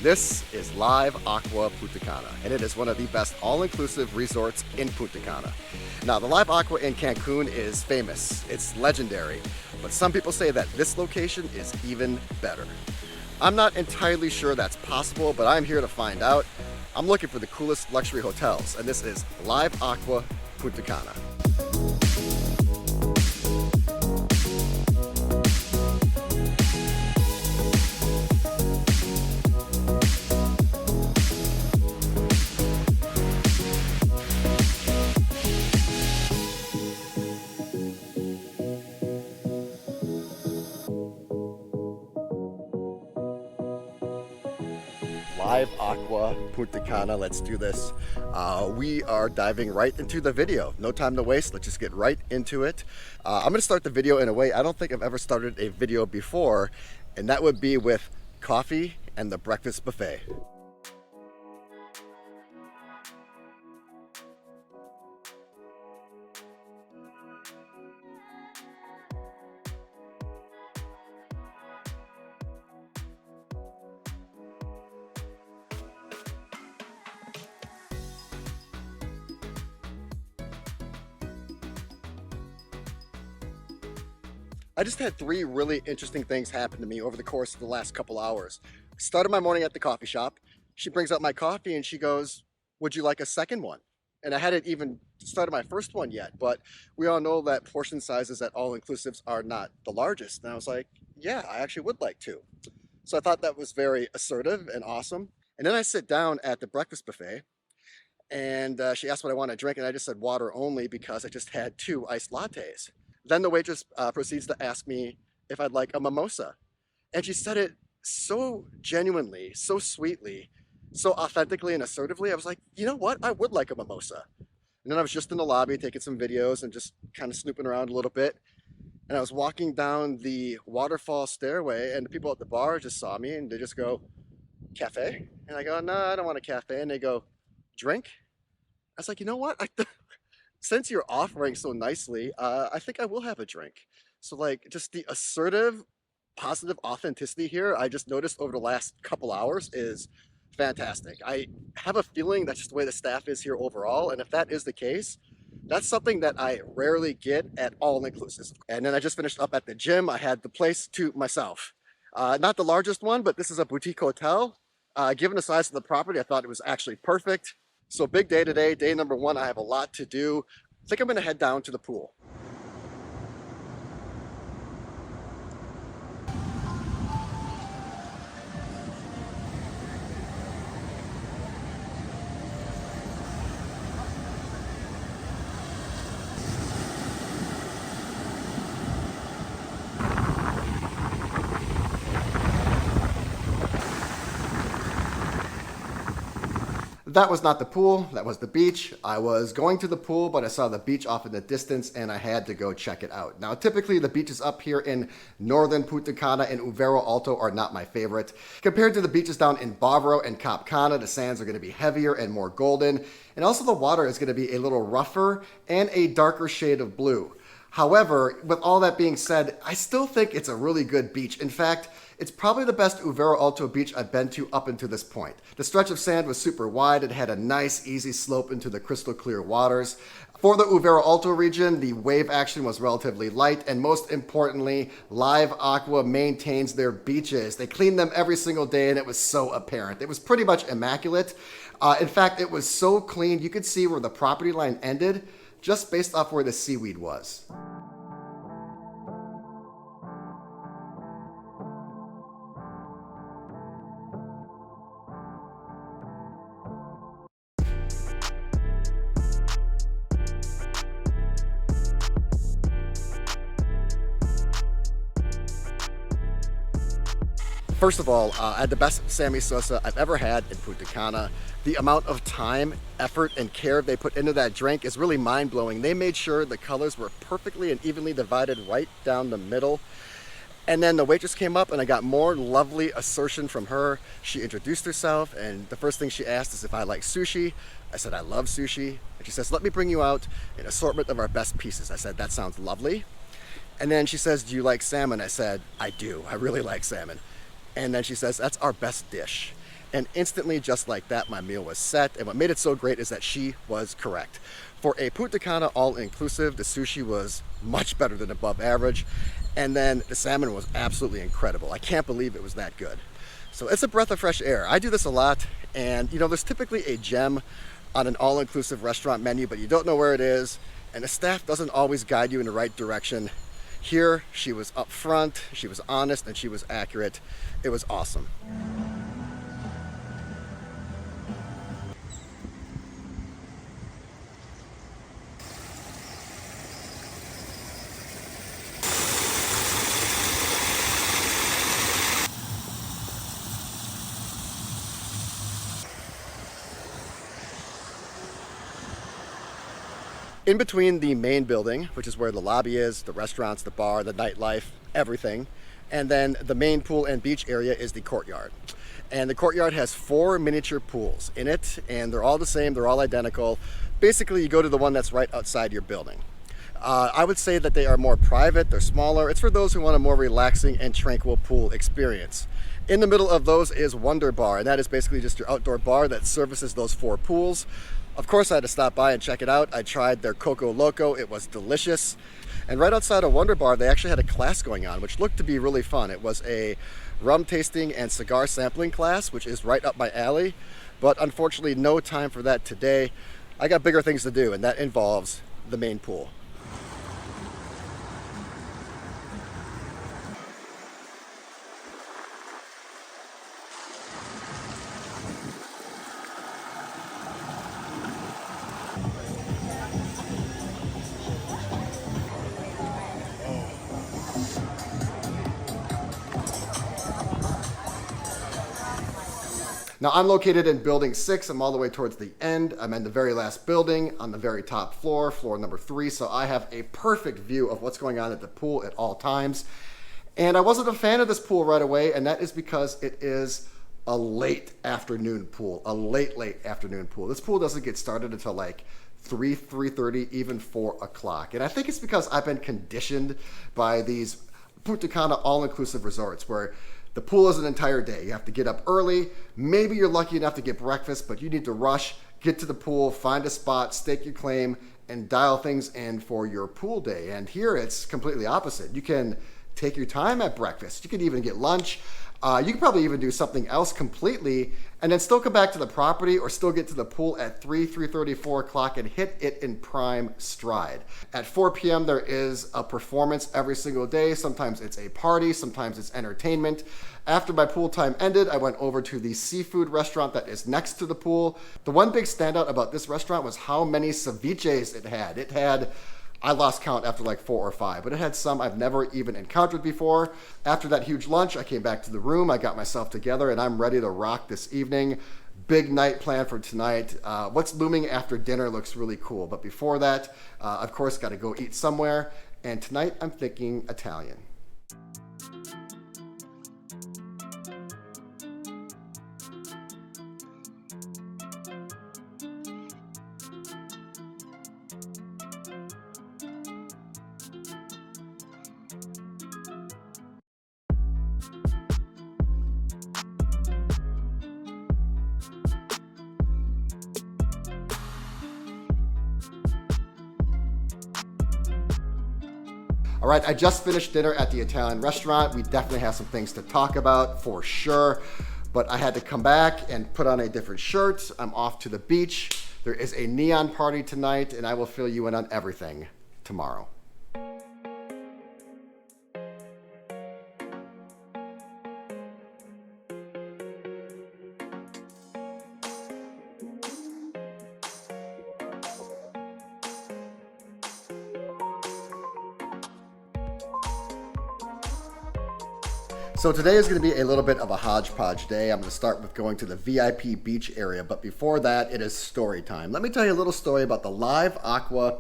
This is Live Aqua Punta Cana, and it is one of the best all-inclusive resorts in Punta Cana. Now, the Live Aqua in Cancun is famous, it's legendary, but some people say that this location is even better. I'm not entirely sure that's possible, but I'm here to find out. I'm looking for the coolest luxury hotels, and this is Live Aqua Punta Cana. Live Aqua Punta Cana, let's do this. We are diving right into the video. No time to waste, let's just get right into it. I'm gonna start the video in a way I don't think I've ever started a video before, and that would be with coffee and the breakfast buffet. I just had three really interesting things happen to me over the course of the last couple hours. Started my morning at the coffee shop. She brings out my coffee and she goes, "Would you like a second one?" And I hadn't even started my first one yet, but we all know that portion sizes at all-inclusives are not the largest. And I was like, yeah, I actually would like to. So I thought that was very assertive and awesome. And then I sit down at the breakfast buffet and she asked what I want to drink, and I just said water only because I just had 2 iced lattes. Then the waitress proceeds to ask me if I'd like a mimosa. And she said it so genuinely, so sweetly, so authentically and assertively. I was like, you know what? I would like a mimosa. And then I was just in the lobby taking some videos and just kind of snooping around a little bit. And I was walking down the waterfall stairway and the people at the bar just saw me and they just go, "Cafe?" And I go, "No, I don't want a cafe." And they go, "Drink?" I was like, you know what? Since you're offering so nicely, I think I will have a drink. So like just the assertive, positive authenticity here, I just noticed over the last couple hours is fantastic. I have a feeling that's just the way the staff is here overall. And if that is the case, that's something that I rarely get at all inclusive. And then I just finished up at the gym. I had the place to myself. Not the largest one, but this is a boutique hotel. Given the size of the property, I thought it was actually perfect. So big day today, day number 1. I have a lot to do. I think I'm gonna head down to the pool. That was not the pool, that was the beach. I was going to the pool, but I saw the beach off in the distance and I had to go check it out. Now, typically the beaches up here in northern Punta Cana and Uvero Alto are not my favorite. Compared to the beaches down in Bavaro and Aqua Cana, the sands are gonna be heavier and more golden. And also the water is gonna be a little rougher and a darker shade of blue. However, with all that being said, I still think it's a really good beach. In fact, it's probably the best Uvero Alto beach I've been to up until this point. The stretch of sand was super wide. It had a nice, easy slope into the crystal clear waters. For the Uvero Alto region, the wave action was relatively light, and most importantly, Live Aqua maintains their beaches. They clean them every single day, and it was so apparent. It was pretty much immaculate. In fact, it was so clean, you could see where the property line ended, just based off where the seaweed was. First of all, I had the best Sammy Sosa I've ever had in Punta Cana. The amount of time, effort, and care they put into that drink is really mind-blowing. They made sure the colors were perfectly and evenly divided right down the middle. And then the waitress came up and I got more lovely assertion from her. She introduced herself and the first thing she asked is if I like sushi. I said, I love sushi. And she says, let me bring you out an assortment of our best pieces. I said, that sounds lovely. And then she says, do you like salmon? I said, I do. I really like salmon. And then she says, that's our best dish. And instantly, just like that, my meal was set. And what made it so great is that she was correct. For a Punta Cana all-inclusive, the sushi was much better than above average. And then the salmon was absolutely incredible. I can't believe it was that good. So it's a breath of fresh air. I do this a lot, and you know, there's typically a gem on an all-inclusive restaurant menu, but you don't know where it is, and the staff doesn't always guide you in the right direction. Here, she was upfront, she was honest, and she was accurate. It was awesome. In between the main building, which is where the lobby is, the restaurants, the bar, the nightlife, everything, and then the main pool and beach area is the courtyard. And the courtyard has 4 miniature pools in it, and they're all the same, they're all identical. Basically, you go to the one that's right outside your building. I would say that they are more private, they're smaller. It's for those who want a more relaxing and tranquil pool experience. In the middle of those is Wonder Bar, and that is basically just your outdoor bar that services those 4 pools. Of course, I had to stop by and check it out. I tried their Coco Loco. It was delicious. And right outside of Wonder Bar, they actually had a class going on, which looked to be really fun. It was a rum tasting and cigar sampling class, which is right up my alley. But unfortunately, no time for that today. I got bigger things to do, and that involves the main pool. Now I'm located in building 6. I'm all the way towards the end. I'm in the very last building on the very top floor, floor number 3. So I have a perfect view of what's going on at the pool at all times. And I wasn't a fan of this pool right away, and that is because it is a late afternoon pool, a late afternoon pool. This pool doesn't get started until like 3:30, even 4 o'clock. And I think it's because I've been conditioned by these Punta Cana all-inclusive resorts where the pool is an entire day. You have to get up early. Maybe you're lucky enough to get breakfast, but you need to rush, get to the pool, find a spot, stake your claim, and dial things in for your pool day. And here it's completely opposite. You can take your time at breakfast. You can even get lunch. You can probably even do something else completely and then still come back to the property or still get to the pool at 3:30, 4 o'clock and hit it in prime stride. At 4 p.m. there is a performance every single day. Sometimes it's a party, sometimes it's entertainment. After my pool time ended, I went over to the seafood restaurant that is next to the pool. The one big standout about this restaurant was how many ceviches it had. It had, I lost count after like 4 or 5, but it had some I've never even encountered before. After that huge lunch, I came back to the room, I got myself together, and I'm ready to rock this evening. Big night plan for tonight. What's looming after dinner looks really cool, but before that, of course, got to go eat somewhere, and tonight I'm thinking Italian. All right, I just finished dinner at the Italian restaurant. We definitely have some things to talk about for sure, but I had to come back and put on a different shirt. I'm off to the beach. There is a neon party tonight, and I will fill you in on everything tomorrow. So today is going to be a little bit of a hodgepodge day. I'm going to start with going to the VIP beach area, but before that, it is story time. Let me tell you a little story about the Live Aqua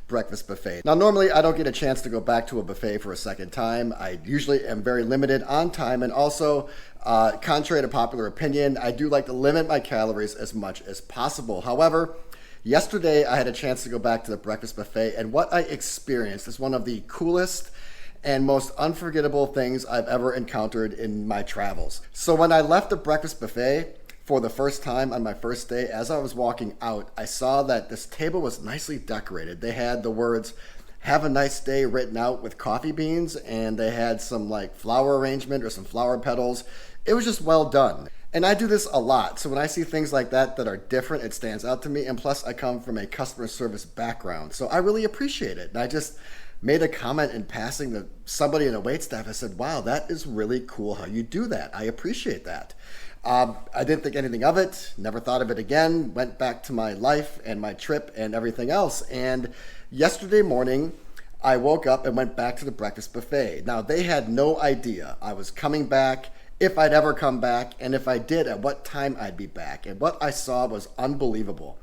breakfast buffet. Now, normally I don't get a chance to go back to a buffet for a second time. I usually am very limited on time, and also, contrary to popular opinion, I do like to limit my calories as much as possible. However, yesterday I had a chance to go back to the breakfast buffet, and what I experienced is one of the coolest and most unforgettable things I've ever encountered in my travels. So when I left the breakfast buffet, For the first time on my first day, as I was walking out, I saw that this table was nicely decorated. They had the words, "Have a nice day" written out with coffee beans, and they had some like flower arrangement or some flower petals. It was just well done. And I do this a lot, so when I see things like that that are different, it stands out to me. And plus, I come from a customer service background, so I really appreciate it. And I just made a comment in passing to somebody in the waitstaff. I said, "Wow, that is really cool how you do that. I appreciate that." I didn't think anything of it, never thought of it again, went back to my life and my trip and everything else. And yesterday morning, I woke up and went back to the breakfast buffet. Now, they had no idea I was coming back, if I'd ever come back, and if I did, at what time I'd be back. And what I saw was unbelievable.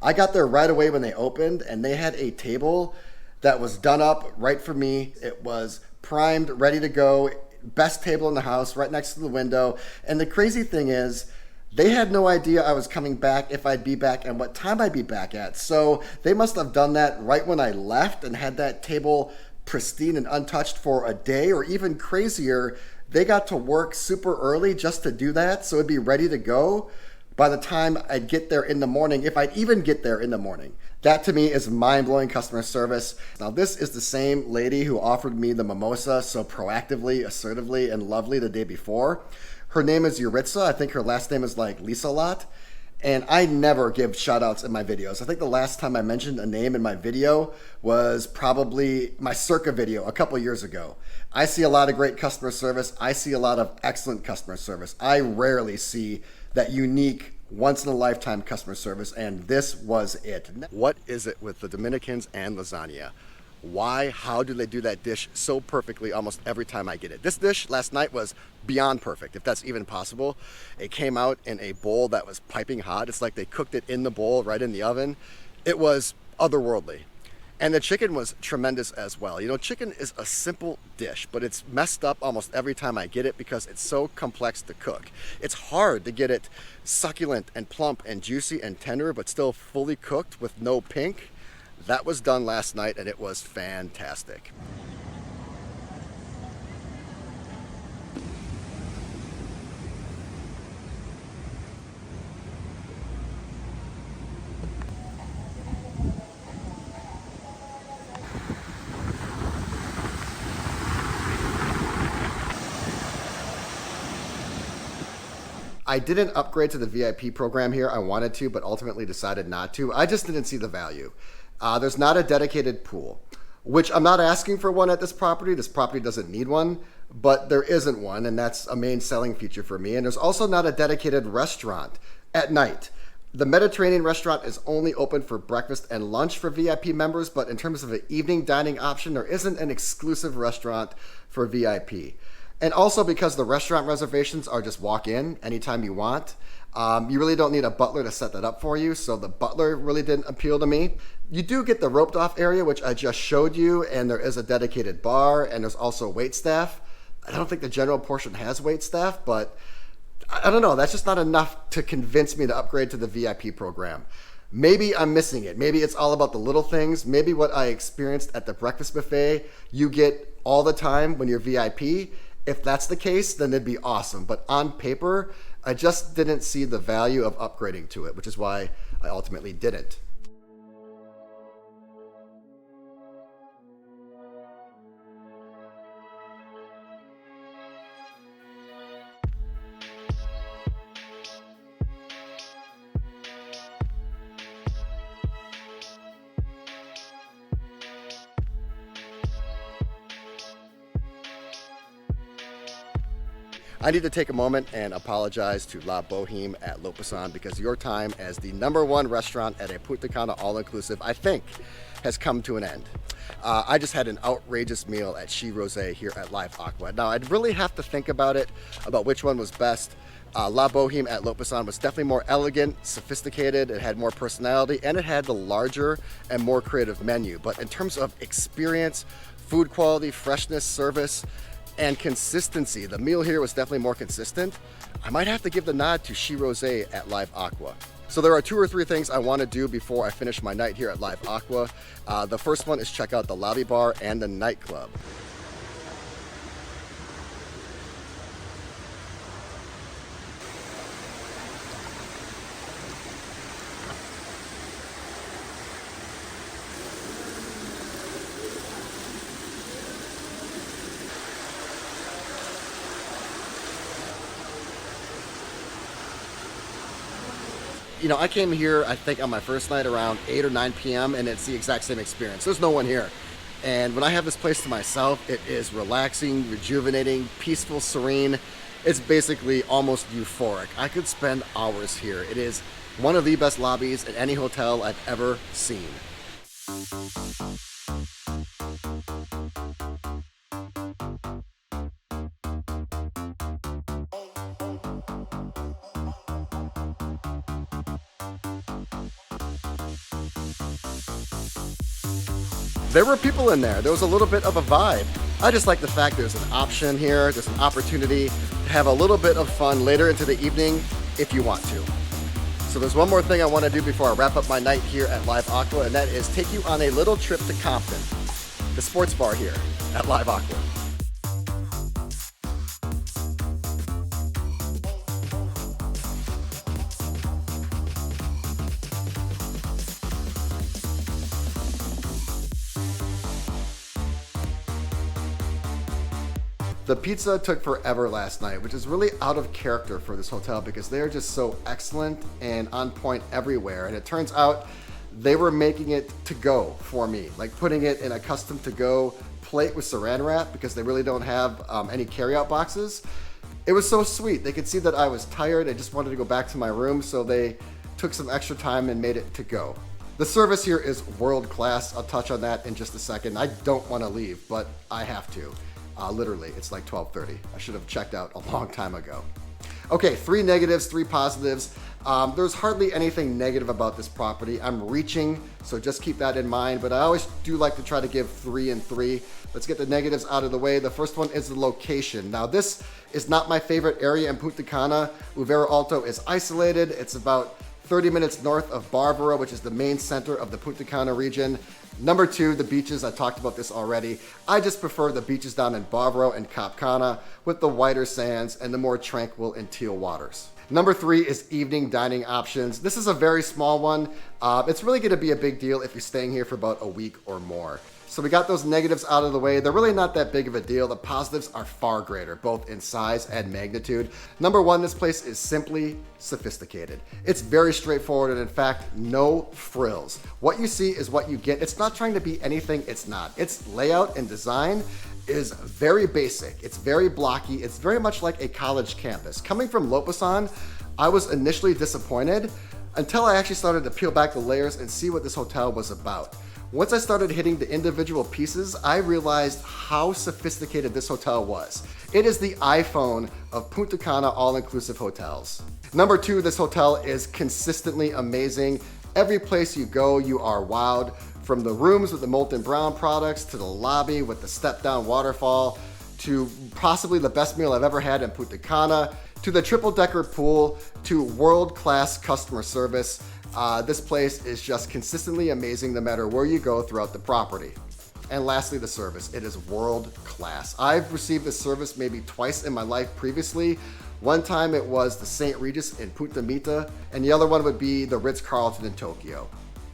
I got there right away when they opened, and they had a table that was done up right for me. It was primed, ready to go. Best table in the house, right next to the window. And the crazy thing is, they had no idea I was coming back, if I'd be back, and what time I'd be back at. So they must have done that right when I left and had that table pristine and untouched for a day, or even crazier, they got to work super early just to do that, so it'd be ready to go by the time I'd get there in the morning, if I'd even get there in the morning. That to me is mind-blowing customer service. Now, this is the same lady who offered me the mimosa so proactively, assertively, and lovely the day before. Her name is Yuritsa. I think her last name is like Lisa Lot. And I never give shout outs in my videos. I think the last time I mentioned a name in my video was probably my Circa video a couple years ago. I see a lot of great customer service. I see a lot of excellent customer service. I rarely see that unique, once-in-a-lifetime customer service, and this was it. What is it with the Dominicans and lasagna? Why, how do they do that dish so perfectly almost every time I get it? This dish last night was beyond perfect, if that's even possible. It came out in a bowl that was piping hot. It's like they cooked it in the bowl, right in the oven. It was otherworldly. And the chicken was tremendous as well. You know, chicken is a simple dish, but it's messed up almost every time I get it because it's so complex to cook. It's hard to get it succulent and plump and juicy and tender, but still fully cooked with no pink. That was done last night, and it was fantastic. I didn't upgrade to the VIP program here. I wanted to, but ultimately decided not to. I just didn't see the value. There's not a dedicated pool, which I'm not asking for one at this property. This property doesn't need one, but there isn't one, and that's a main selling feature for me. And there's also not a dedicated restaurant at night. The Mediterranean restaurant is only open for breakfast and lunch for VIP members, but in terms of an evening dining option, there isn't an exclusive restaurant for VIP. And also because the restaurant reservations are just walk in anytime you want. You really don't need a butler to set that up for you, so the butler really didn't appeal to me. You do get the roped off area, which I just showed you, and there is a dedicated bar, and there's also wait staff. I don't think the general portion has wait staff, but I don't know, that's just not enough to convince me to upgrade to the VIP program. Maybe I'm missing it. Maybe it's all about the little things. Maybe what I experienced at the breakfast buffet, you get all the time when you're VIP. If that's the case, then it'd be awesome. But on paper, I just didn't see the value of upgrading to it, which is why I ultimately didn't. I need to take a moment and apologize to La Boheme at Lopesan because your time as the #1 restaurant at a Punta Cana all-inclusive, I think, has come to an end. I just had an outrageous meal at She Rosé here at Live Aqua. Now, I'd really have to think about it, about which one was best. La Boheme at Lopesan was definitely more elegant, sophisticated, it had more personality, and it had the larger and more creative menu. But in terms of experience, food quality, freshness, service, and consistency, the meal here was definitely more consistent. I might have to give the nod to She Rosé at Live Aqua. So there are 2 or 3 things I want to do before I finish my night here at Live Aqua. The first one is check out the lobby bar and the nightclub. You know, I came here, I think on my first night around 8 or 9 p.m. and it's the exact same experience. There's no one here. And when I have this place to myself, it is relaxing, rejuvenating, peaceful, serene. It's basically almost euphoric. I could spend hours here. It is one of the best lobbies in any hotel I've ever seen. There were people in there. There was a little bit of a vibe. I just like the fact there's an option here. There's an opportunity to have a little bit of fun later into the evening if you want to. So there's one more thing I want to do before I wrap up my night here at Live Aqua, and that is take you on a little trip to Compton, the sports bar here at Live Aqua. The pizza took forever last night, which is really out of character for this hotel because they're just so excellent and on point everywhere. And it turns out they were making it to go for me, like putting it in a custom to go plate with saran wrap because they really don't have any carryout boxes. It was so sweet. They could see that I was tired. I just wanted to go back to my room, so they took some extra time and made it to go. The service here is world class. I'll touch on that in just a second. I don't want to leave, but I have to. Literally, it's like 12:30. I should have checked out a long time ago. Okay, 3 negatives, 3 positives. There's hardly anything negative about this property. I'm reaching, so just keep that in mind, but I always do like to try to give 3 and 3. Let's get the negatives out of the way. The first one is the location. Now, this is not my favorite area in Punta Cana. Uvero Alto is isolated. It's about 30 minutes north of Bavaro, which is the main center of the Punta Cana region. Number 2, the beaches. I talked about this already. I just prefer the beaches down in Bavaro and Cap Cana with the whiter sands and the more tranquil and teal waters. Number 3 is evening dining options. This is a very small one. It's really going to be a big deal if you're staying here for about a week or more. So we got those negatives out of the way. They're really not that big of a deal. The positives are far greater, both in size and magnitude. Number 1, this place is simply sophisticated. It's very straightforward and in fact, no frills. What you see is what you get. It's not trying to be anything it's not. Its layout and design is very basic. It's very blocky. It's very much like a college campus. Coming from Lopesan, I was initially disappointed until I actually started to peel back the layers and see what this hotel was about. Once I started hitting the individual pieces, I realized how sophisticated this hotel was. It is the iPhone of Punta Cana all-inclusive hotels. Number 2, this hotel is consistently amazing. Every place you go, you are wowed. From the rooms with the molten brown products, to the lobby with the step-down waterfall, to possibly the best meal I've ever had in Punta Cana, to the triple-decker pool, to world-class customer service. This place is just consistently amazing no matter where you go throughout the property. And lastly, the service. It is world class. I've received this service maybe twice in my life previously. One time it was the St. Regis in Punta Mita, and the other one would be the Ritz-Carlton in Tokyo.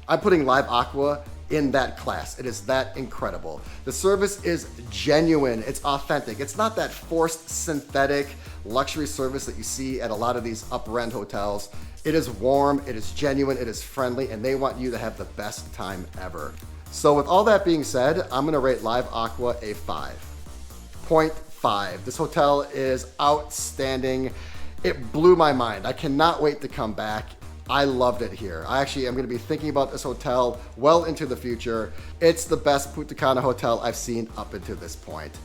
I'm putting Live Aqua in that class. It is that incredible. The service is genuine. It's authentic. It's not that forced synthetic luxury service that you see at a lot of these upper-end hotels. It is warm, it is genuine, it is friendly, and they want you to have the best time ever. So with all that being said, I'm gonna rate Live Aqua a 5.5. This hotel is outstanding. It blew my mind. I cannot wait to come back. I loved it here. I'm gonna be thinking about this hotel well into the future. It's the best Punta Cana hotel I've seen up until this point.